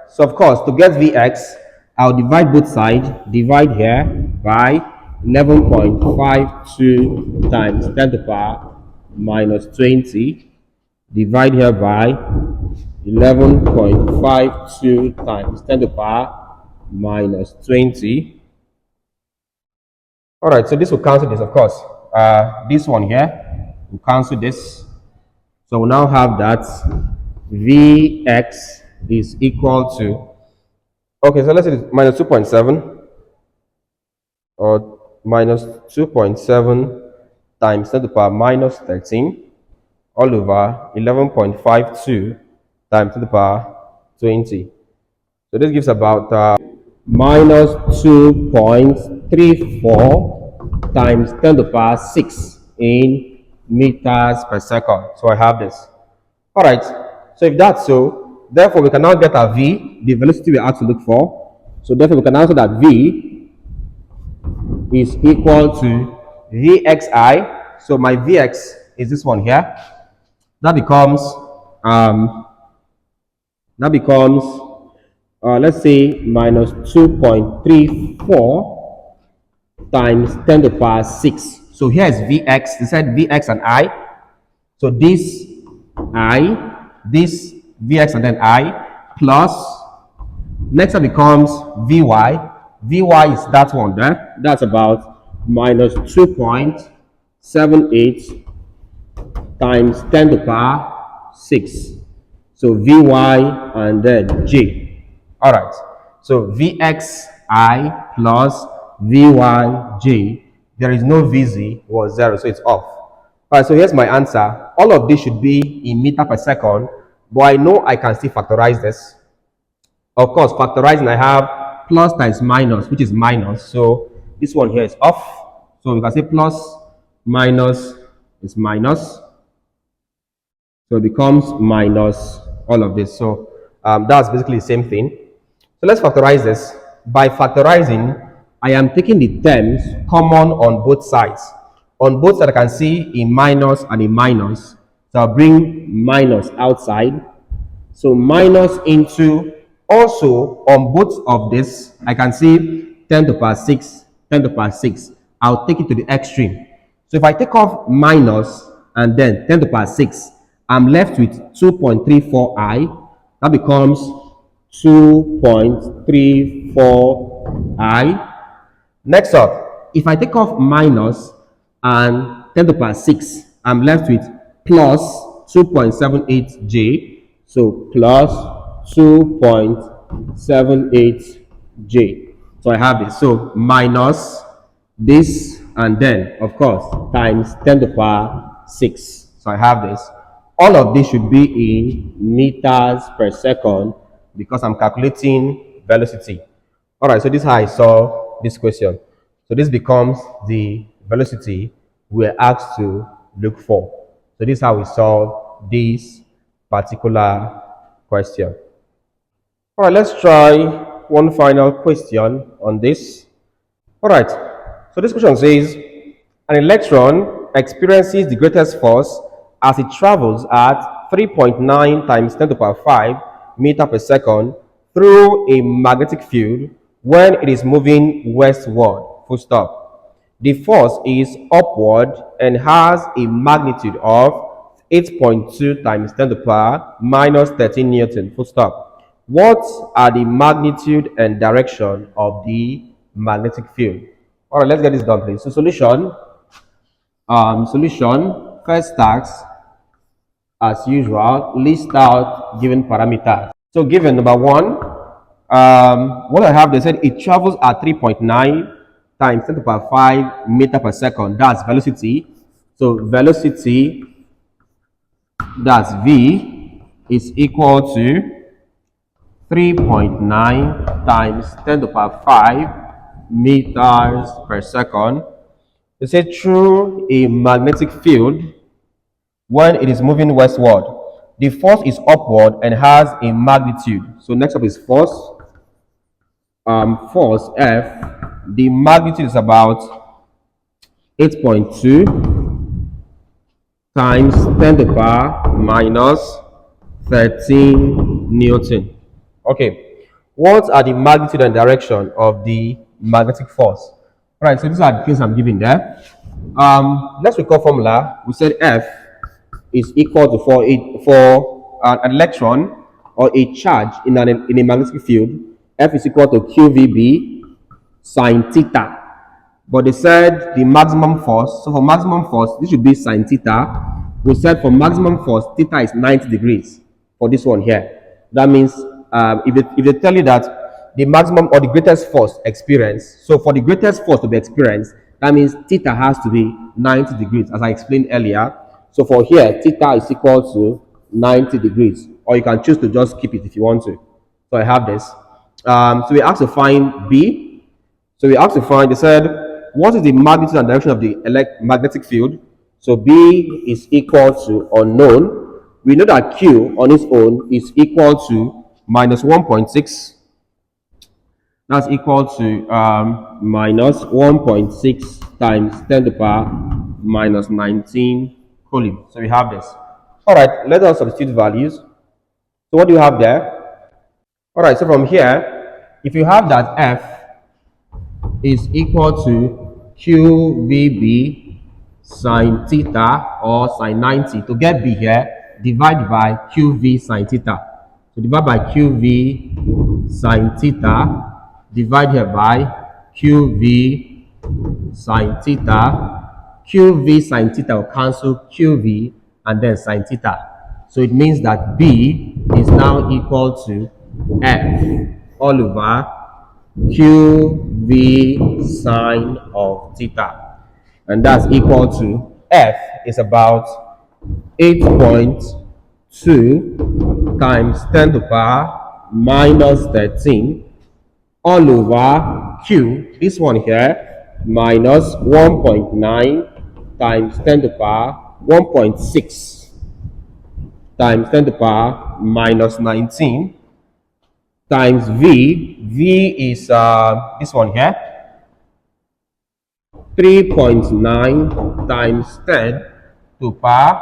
So of course, to get Vx, I'll divide both sides. Divide here by 11.52 times 10 to the power minus 20. Divide here by 11.52 times 10 to the power minus 20. All right, so this will cancel this, of course. This one here will cancel this. So we'll now have that Vx is equal to, okay, so let's say it's minus 2.7 or minus 2.7 times 10 to the power minus 13 all over 11.52 times 10 to the power 20. So this gives about minus 2.34 times 10 to the power 6 in meters per second. So I have this. All right. So if that's so, therefore we can now get our V, the velocity we have to look for. So therefore we can answer that V is equal to Vxi. So my Vx is this one here. That becomes um, let's say minus 2.34 times 10 to the power 6. So here is Vx. They said Vx and I. So this I, this Vx and then I plus, next one becomes Vy. Vy is that one there. That's about minus 2.78 times 10 to the power 6. So Vy and then J. All right. So Vxi plus Vyj. There is no Vz, was 0, so it's off. All right, so here's my answer. All of this should be in meter per second, but I know I can still factorize this. Of course, factorizing, I have plus times minus, which is minus. So this one here is off. So we can say plus minus is minus. So it becomes minus all of this. So that's basically the same thing. So let's factorize this. By factorizing, I am taking the terms common on both sides. On both sides, I can see a minus and a minus. So I'll bring minus outside. So minus into, also on both of this, I can see 10 to the power 6, 10 to the power 6. I'll take it to the extreme. So if I take off minus and then 10 to the power 6, I'm left with 2.34i. That becomes 2.34i. Next up, if I take off minus and 10 to the power 6, I'm left with plus 2.78j. So plus 2.78j. So I have this. So minus this and then, of course, times 10 to the power 6. So I have this. All of this should be in meters per second because I'm calculating velocity. All right, so this is how I saw this question. So this becomes the velocity we're asked to look for. So this is how we solve this particular question. All right, let's try one final question on this. All right, so this question says, an electron experiences the greatest force as it travels at 3.9 times 10 to the power 5 meter per second through a magnetic field when it is moving westward, full stop. The force is upward and has a magnitude of 8.2 times 10 to the power minus 13 Newton, full stop. What are the magnitude and direction of the magnetic field? All right, let's get this done, please. So solution, first task, as usual, list out given parameters. So given number one, what I have, they said it travels at 3.9 times 10 to the power 5 meter per second. That's velocity. So velocity, that's V, is equal to 3.9 times 10 to the power 5 meters per second. They say through a magnetic field when it is moving westward. The force is upward and has a magnitude. So next up is force. Force F. The magnitude is about 8.2 times 10 to the power minus 13 Newton. Okay. What are the magnitude and direction of the magnetic force? All right, so these are the things I'm giving there. Let's recall formula. We said F is equal to for an electron or a charge in a magnetic field, F is equal to QVB sine theta. but they said the maximum force. So for maximum force, this should be sine theta. We said for maximum force, theta is 90 degrees for this one here. That means if they tell you that the maximum or the greatest force experienced, so for the greatest force to be experienced, that means theta has to be 90 degrees, as I explained earlier. So for here, theta is equal to 90 degrees, or you can choose to just keep it if you want to. So I have this. So we asked to find B. So we asked to find, they said, what is the magnitude and direction of the magnetic field? So B is equal to unknown. We know that Q on its own is equal to minus 1.6. That's equal to minus 1.6 times 10 to the power minus 19 coulomb. So we have this. All right, let us substitute values. So what do you have there? All right, so from here, if you have that F is equal to QVB sine theta or sine 90, to get B here, divide by QV sine theta. So divide by QV sine theta, divide here by QV sine theta. QV sine theta will cancel QV and then sine theta. So it means that B is now equal to F all over QV sine of theta. And that's equal to F is about 8.2 times 10 to the power minus 13 all over Q, this one here, minus 1.9 times 10 to the power 1.6 times 10 to the power minus 19 times V. V is this one here, 3.9 times 10 to the power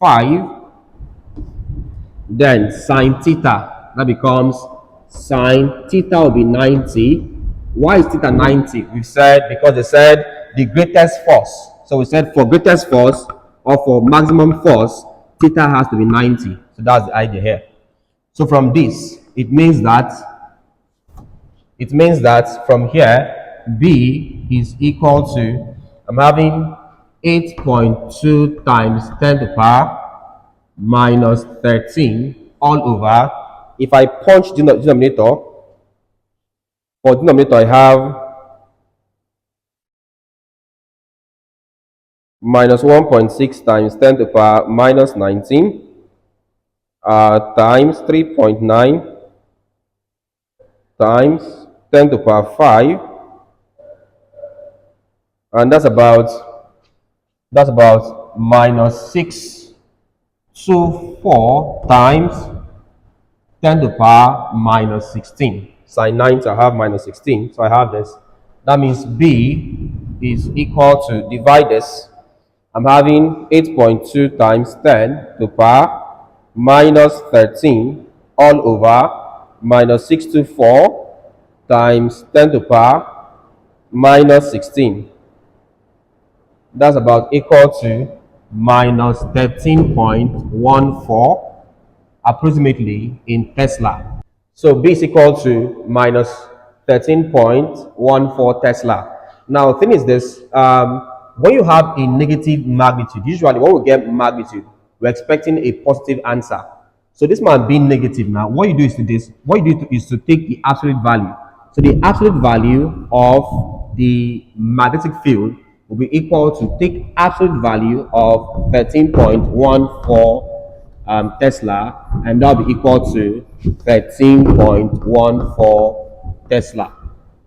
5. Then sine theta, that becomes sine theta will be 90. Why is theta 90? We said because they said the greatest force. So we said for greatest force or for maximum force, theta has to be 90. So that's the idea here. So from this, it means that from here, B is equal to, I'm having 8.2 times 10 to the power minus 13 all over. If I punch the denominator, for denominator I have minus 1.6 times 10 to the power minus 19 times 3.9 times 10 to the power 5, and that's about minus 624 times 10 to the power minus 16. Sine 90, I have minus 16, so I have this. That means B is equal to, divide this, I'm having 8.2 times 10 to the power minus 13 all over minus 624 times 10 to the power minus 16. That's about equal to minus 13.14 approximately in Tesla. So B is equal to minus 13.14 Tesla. Now the thing is this, when you have a negative magnitude, usually when we get magnitude, we're expecting a positive answer. So this might be negative. Now what you do is to take the absolute value. So the absolute value of the magnetic field will be equal to take absolute value of 13.14 Tesla, and that will be equal to 13.14 Tesla.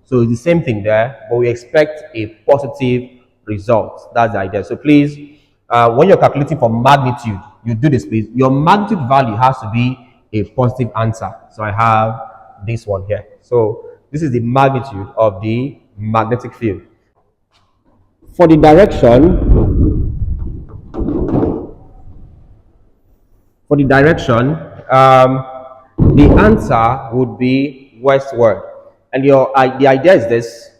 So it's the same thing there, but we expect a positive result. That's the idea. So please, when you're calculating for magnitude, you do this, please. Your magnitude value has to be a positive answer. So I have this one here. So this is the magnitude of the magnetic field. For the direction, the answer would be westward. And the idea is this.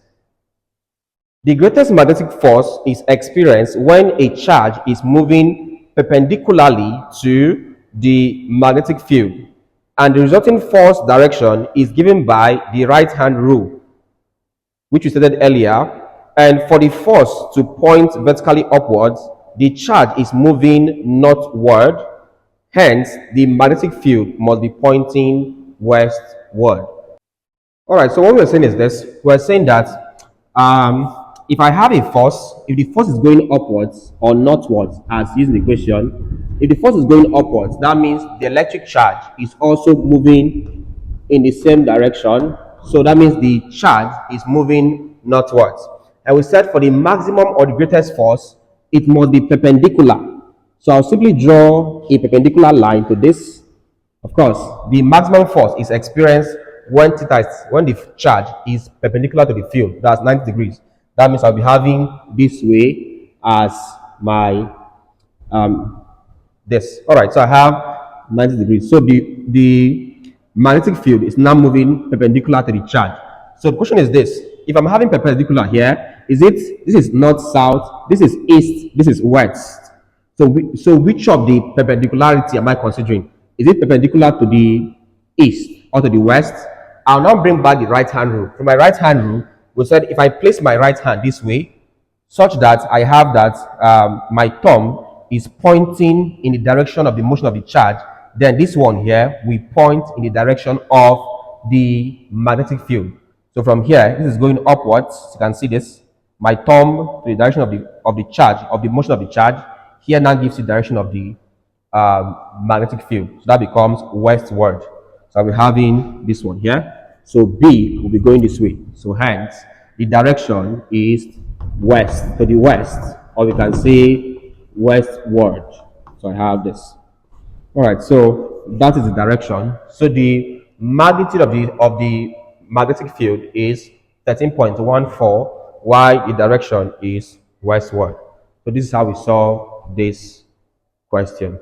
The greatest magnetic force is experienced when a charge is moving perpendicularly to the magnetic field, and the resulting force direction is given by the right-hand rule, which we stated earlier. And for the force to point vertically upwards, the charge is moving northward. Hence, the magnetic field must be pointing westward. All right, so what we're saying is this. We're saying that if I have a force, if the force is going upwards or northwards, as using the equation, if the force is going upwards, that means the electric charge is also moving in the same direction. So that means the charge is moving northwards. And we said for the maximum or the greatest force, it must be perpendicular. So I'll simply draw a perpendicular line to this. Of course, the maximum force is experienced when when the charge is perpendicular to the field. That's 90 degrees. That means I'll be having this way as my this. All right, so I have 90 degrees. So the magnetic field is now moving perpendicular to the charge. So the question is this: if I'm having perpendicular here, is it this is north south, this is east, this is west. So which of the perpendicularity am I considering? Is it perpendicular to the east or to the west? I'll now bring back the right hand rule. From my right hand rule, we said if I place my right hand this way, such that I have that my thumb is pointing in the direction of the motion of the charge, then this one here we point in the direction of the magnetic field. So from here, this is going upwards. You can see this. My thumb to the direction of the charge, of the motion of the charge. Here now gives the direction of the magnetic field. So that becomes westward. So I'll be having this one here. So B will be going this way. So hence, the direction is west, to the west, or we can say westward. So I have this. All right, so that is the direction. So the magnitude of the magnetic field is 13.14, while the direction is westward. So this is how we solve this question.